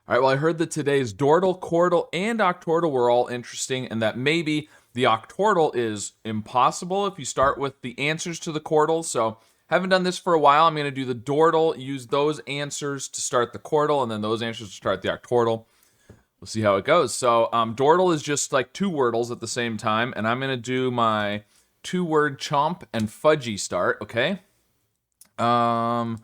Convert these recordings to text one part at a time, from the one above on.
All right, well, I heard that today's Dordle, Quordle, and Octordle were all interesting, and that maybe the Octordle is impossible if you start with the answers to the Quordle. So, haven't done this for a while. I'm going to do the Dordle, use those answers to start the Quordle, and then those answers to start the Octordle. We'll see how it goes. So, Dordle is just like two Wordles at the same time, and I'm going to do my two-word chomp and fudgy start, okay? All right,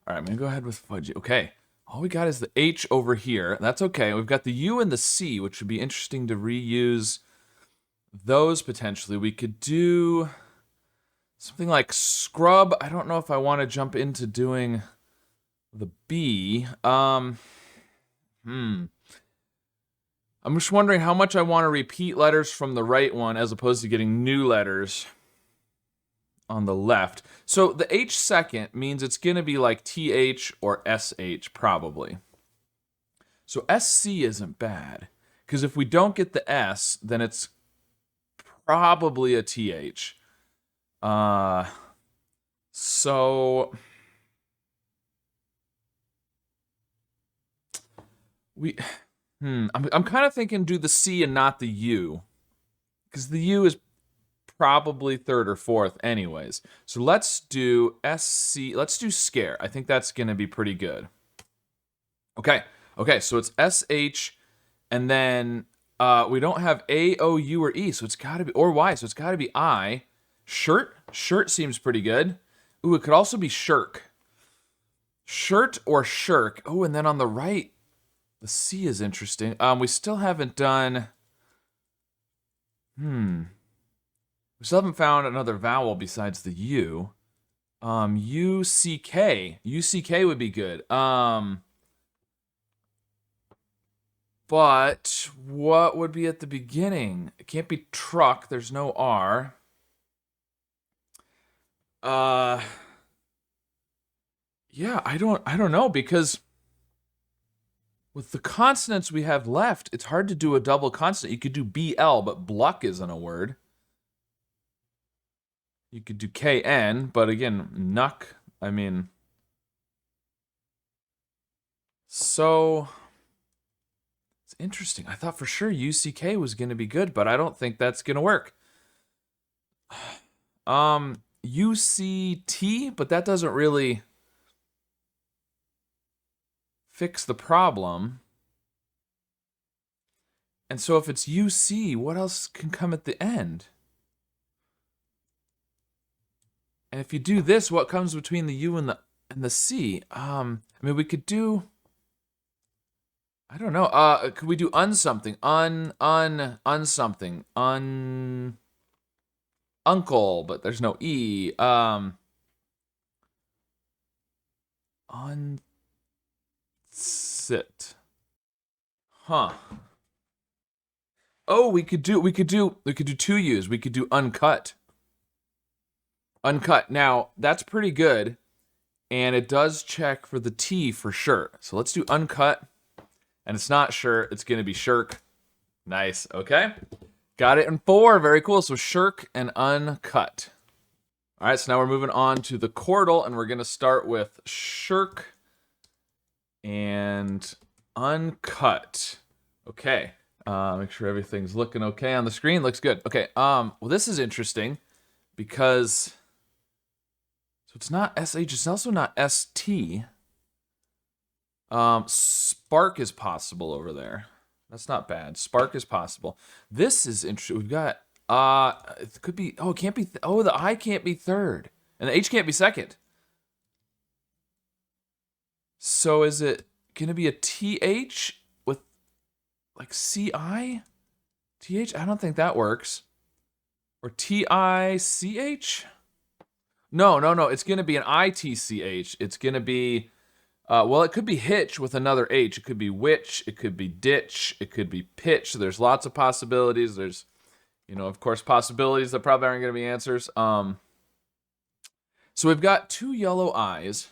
I'm going to go ahead with fudgy. Okay. All we got is the H over here. That's okay. We've got the U and the C, which would be interesting to reuse those potentially. We could do something like scrub. I don't know if I want to jump into doing the B. I'm just wondering how much I want to repeat letters from the right one as opposed to getting new letters on the left. So the H second means it's going to be like TH or SH probably. So SC isn't bad, because if we don't get the S, then it's probably a TH. So I'm kind of thinking do the C and not the U, because the U is probably third or fourth anyways. So let's do SC, let's do scare. I think that's going to be pretty good. Okay, so it's SH, and then we don't have A, O, U, or E, so it's got to be, or Y, so it's got to be I. Shirt seems pretty good. Ooh, it could also be shirk. Shirt or shirk. Oh, and then on the right, the C is interesting. We still haven't done, we still haven't found another vowel besides the U. UCK. UCK would be good. But what would be at the beginning? It can't be truck. There's no R. Yeah, I don't know, because with the consonants we have left, it's hard to do a double consonant. You could do BL, but Bluck isn't a word. You could do KN, but again, Nuck, I mean. So, it's interesting. I thought for sure UCK was going to be good, but I don't think that's going to work. UCT, but that doesn't really fix the problem. And so if it's UC, what else can come at the end? And if you do this, what comes between the U and the C? I mean, we could do, I don't know. Could we do something? Something. Uncle, but there's no E. Unsit. Huh. Oh, we could do two U's. We could do uncut. Uncut. Now, that's pretty good, and it does check for the T for sure. So let's do uncut, and it's not sure. It's going to be shirk. Nice. Okay. Got it in 4. Very cool. So shirk and uncut. All right, so now we're moving on to the Quordle, and we're going to start with shirk and uncut. Okay. Make sure everything's looking okay on the screen. Looks good. Okay. Well, this is interesting because so it's not SH, it's also not ST. Spark is possible over there. That's not bad. Spark is possible. This is interesting. We've got it could be, it can't be, the I can't be third. And the H can't be second. So is it gonna be a TH with like CI? TH? I don't think that works. Or TICH? No. It's gonna be an ITCH. It's gonna be well, it could be hitch with another H. It could be witch. It could be ditch. It could be pitch. There's lots of possibilities. There's, of course, possibilities that probably aren't going to be answers. So we've got 2 yellow eyes.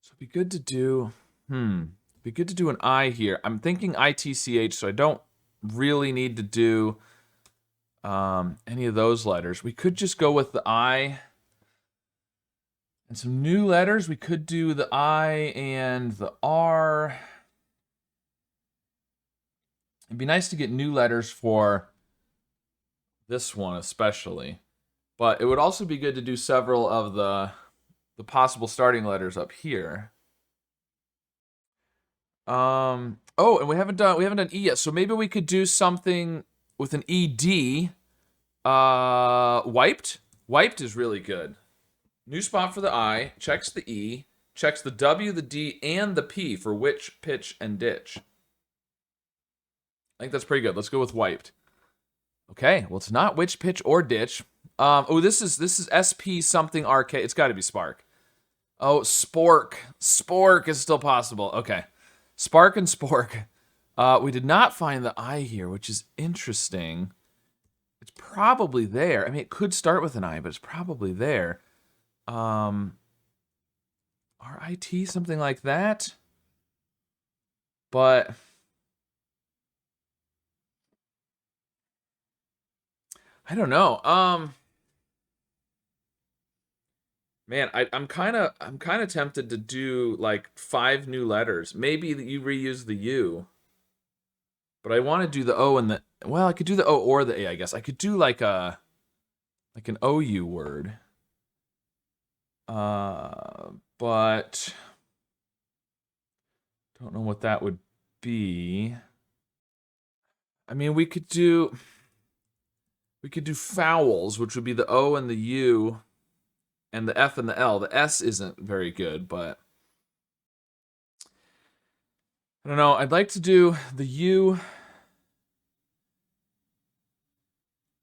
So it'd be good to do, be good to do an I here. I'm thinking ITCH, so I don't really need to do any of those letters. We could just go with the I. And some new letters, we could do the I and the R. be nice to get new letters for this one especially. But it would also be good to do several of the possible starting letters up here. Oh, and we haven't done E yet, so maybe we could do something with an ED. Wiped. Wiped is really good. New spot for the I, checks the E, checks the W, the D, and the P for which, pitch, and ditch. I think that's pretty good. Let's go with wiped. Okay, well it's not which, pitch, or ditch. Oh, this is SP something RK. It's got to be Spark. Oh, Spork. Spork is still possible. Okay. Spark and Spork. We did not find the I here, which is interesting. It's probably there. I mean, it could start with an I, but it's probably there. RIT, something like that. But I don't know. Man, I'm kind of tempted to do like 5 new letters. Maybe you reuse the U. But I want to do the O and the, well, I could do the O or the A, I guess. I could do like an OU word. But don't know what that would be. I mean, we could do fouls, which would be the O and the U and the F and the L. The S isn't very good, but I don't know. I'd like to do the U,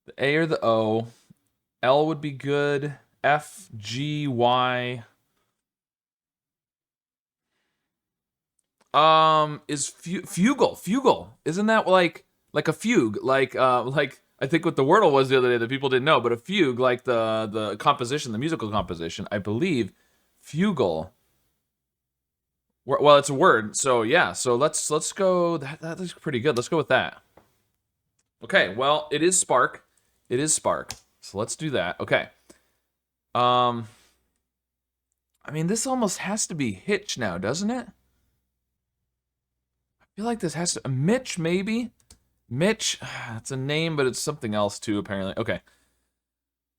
the A or the O. L would be good. F, G, Y. Is fugal. Fugal. Isn't that like a fugue? Like I think what the Wordle was the other day that people didn't know, but a fugue, like the composition, the musical composition, I believe, fugal. Well, it's a word, so yeah. So let's go. That is pretty good. Let's go with that. Okay. Well, it is Spark. It is Spark. So let's do that. Okay. I mean, this almost has to be Hitch now, doesn't it? I feel like this has to Mitch, maybe. Mitch. It's a name, but it's something else too, apparently. Okay.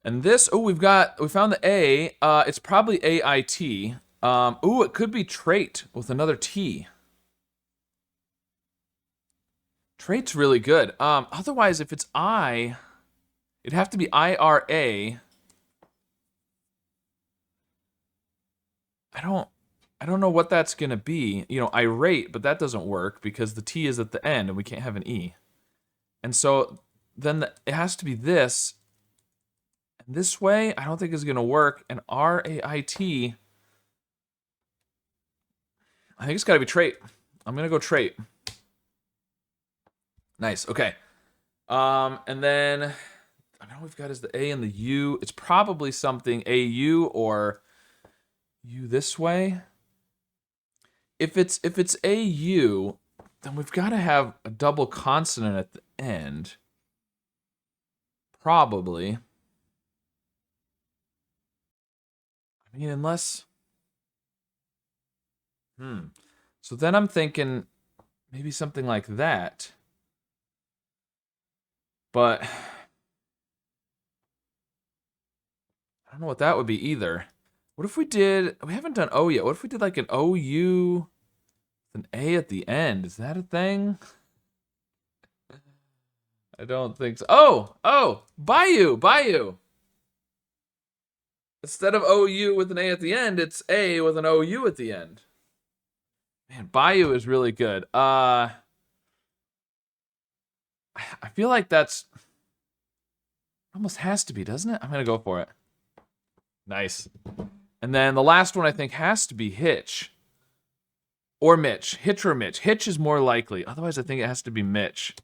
And this. Oh, we found the A. It's probably AIT. Ooh, it could be trait with another T. Trait's really good. Otherwise, if it's I, it'd have to be IRA. I don't know what that's gonna be. You know, irate, but that doesn't work because the T is at the end and we can't have an E. And so then it has to be this. And this way, I don't think is gonna work. And RAIT. I think it's gotta be trait. I'm gonna go trait. Nice. Okay. And then I know we've got is the A and the U. It's probably something AU or U this way. If it's AU, then we've got to have a double consonant at the end. Probably. I mean, unless. So then I'm thinking maybe something like that. But I don't know what that would be either. What if we haven't done O yet. What if we did like an OU with an A at the end? Is that a thing? I don't think so. Oh, Bayou. Instead of OU with an A at the end, it's A with an OU at the end. Man, Bayou is really good. I feel like that's almost has to be, doesn't it? I'm gonna go for it. Nice. And then the last one I think has to be Hitch. Or Mitch. Hitch or Mitch. Hitch is more likely. Otherwise, I think it has to be Mitch.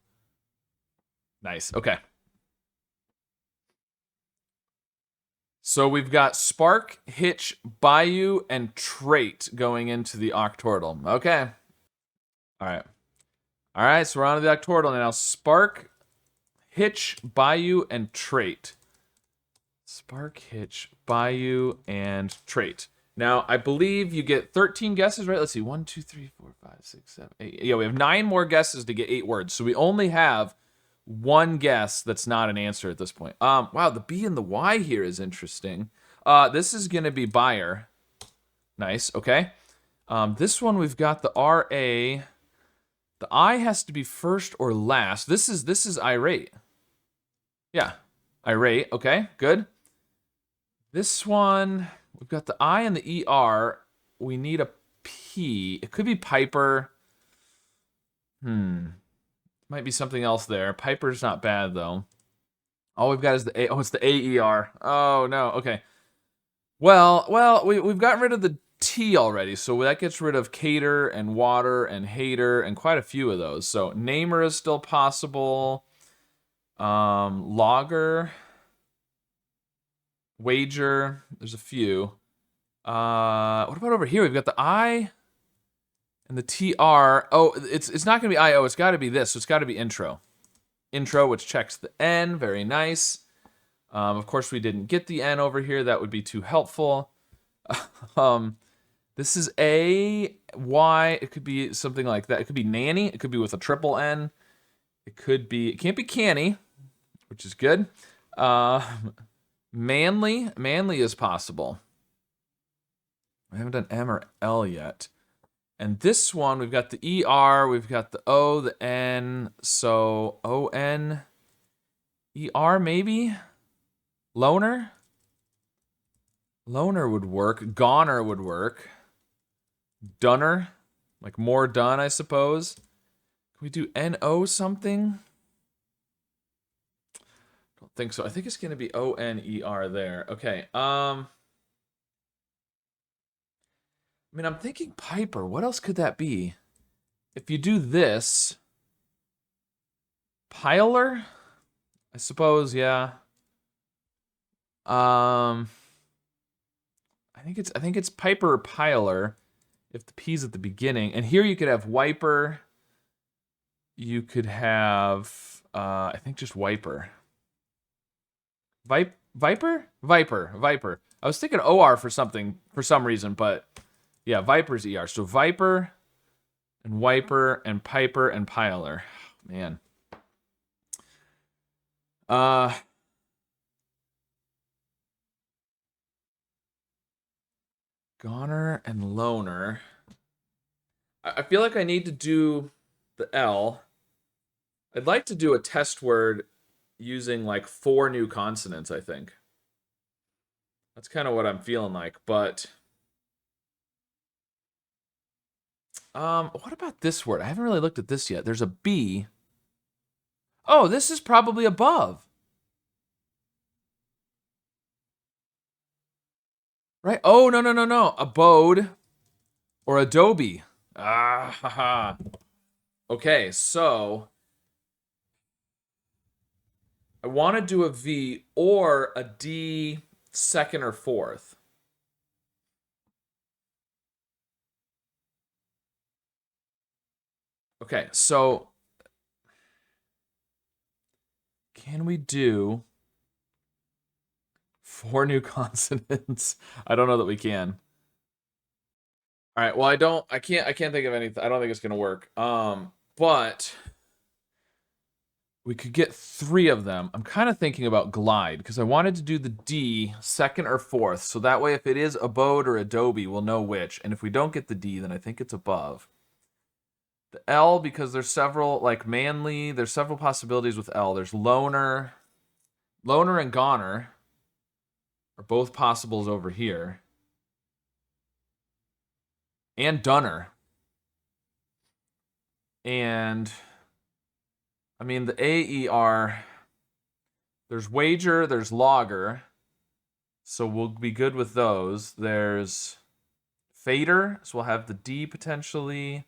Nice. Okay. So we've got Spark, Hitch, Bayou, and Trait going into the Octordle. Okay. All right, so we're on to the Octordle now. Spark, Hitch, Bayou, and Trait. Spark, Hitch, Bayou, and Trait. Now, I believe you get 13 guesses, right? Let's see. 1, 2, 3, 4, 5, 6, 7, 8. Yeah, we have 9 more guesses to get 8 words. So we only have one guess that's not an answer at this point. Wow, the B and the Y here is interesting. This is going to be buyer. Nice, okay. This one we've got the RA. The I has to be first or last. This is irate. Yeah, irate. Okay, good. This one, we've got the I and the ER. We need a P. It could be Piper. Might be something else there. Piper's not bad, though. All we've got is the A. Oh, it's the AER. Oh, no. Okay. Well, we've gotten rid of the T already, so that gets rid of cater and water and hater and quite a few of those. So namer is still possible. Logger. Wager. There's a few. What about over here? We've got the I and the TR. Oh, it's not going to be IO. It's got to be this. So it's got to be intro. Intro, which checks the N. Very nice. Of course, we didn't get the N over here. That would be too helpful. This is A, Y. It could be something like that. It could be nanny. It could be with a triple N. It could be. It can't be canny, which is good. Manly. Manly is possible. I haven't done M or L yet. And this one, we've got the ER, we've got the O, the N, so O-N, ER maybe? Loner? Loner would work. Goner would work. Dunner? Like more done, I suppose. Can we do N-O something? Don't think so. I think it's going to be O-N-E-R there. Okay, I mean, I'm thinking Piper. What else could that be? If you do this, Piler, I suppose, yeah. I think it's Piper or Piler if the P's at the beginning. And here you could have Wiper. You could have I think just Wiper. Viper? Viper. I was thinking OR for something for some reason, but yeah, Viper's ER. So Viper and Wiper and Piper and Piler. Man. Goner and Loner. I feel like I need to do the L. I'd like to do a test word using like 4 new consonants, I think. That's kind of what I'm feeling like, but what about this word? I haven't really looked at this yet. There's a B. Oh, this is probably above. Right? Oh, no. Abode or Adobe. Ah, haha. Okay, so I want to do a V or a D second or fourth. Okay, so can we do 4 new consonants? I don't know that we can. All right, well, I can't think of anything. I don't think it's going to work. But we could get 3 of them. I'm kind of thinking about glide because I wanted to do the D second or fourth. So that way, if it is abode or Adobe, we'll know which. And if we don't get the D, then I think it's above. The L, because there's several, like manly, there's several possibilities with L. There's loner. Loner and goner are both possibles over here. And dunner. And I mean, the AER, there's wager, there's logger. So we'll be good with those. There's fader, so we'll have the D potentially.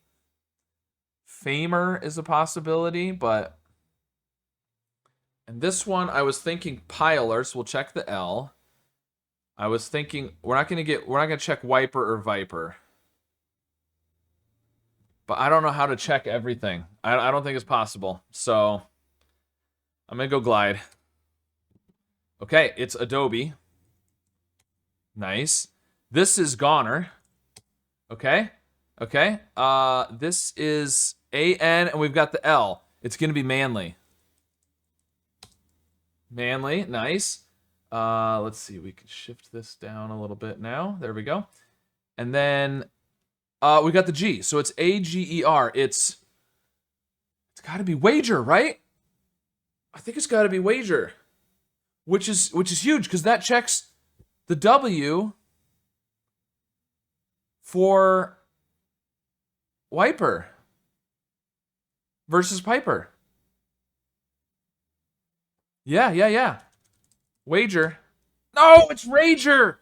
Famer is a possibility, but... And this one, I was thinking piler, so we'll check the L. I was thinking, we're not gonna check wiper or viper. But I don't know how to check everything. I don't think it's possible. So I'm going to go glide. Okay, it's Adobe. Nice. This is Goner. Okay. Okay. This is A-N, and we've got the L. It's going to be manly. Manly. Nice. Let's see. We can shift this down a little bit now. There we go. And then we got the G. So it's A-G-E-R. It's got to be wager, right? I think it's got to be wager. Which is huge, because that checks the W for Wiper versus Piper. Yeah. Wager. No, it's Rager.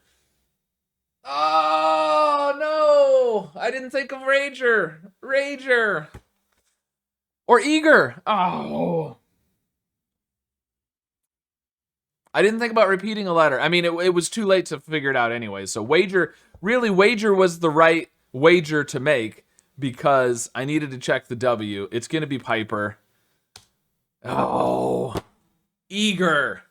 Oh, no. I didn't think of Rager. Rager. Or Eager. Oh. I didn't think about repeating a letter. I mean, it was too late to figure it out anyway. So wager was the right wager to make because I needed to check the W. It's going to be Piper. Oh, Eager.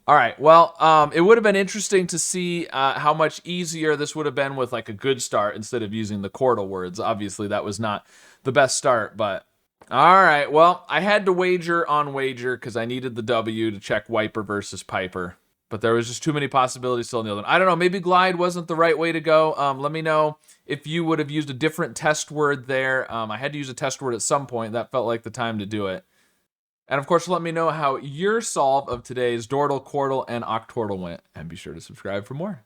All right, well, it would have been interesting to see how much easier this would have been with like a good start instead of using the Quordle words. Obviously, that was not the best start, but all right, well, I had to wager on wager because I needed the W to check Wiper versus Piper. But there was just too many possibilities still in the other one. I don't know, maybe glide wasn't the right way to go. Let me know if you would have used a different test word there. I had to use a test word at some point. That felt like the time to do it. And of course, let me know how your solve of today's Dordle, Quordle, and Octordle went. And be sure to subscribe for more.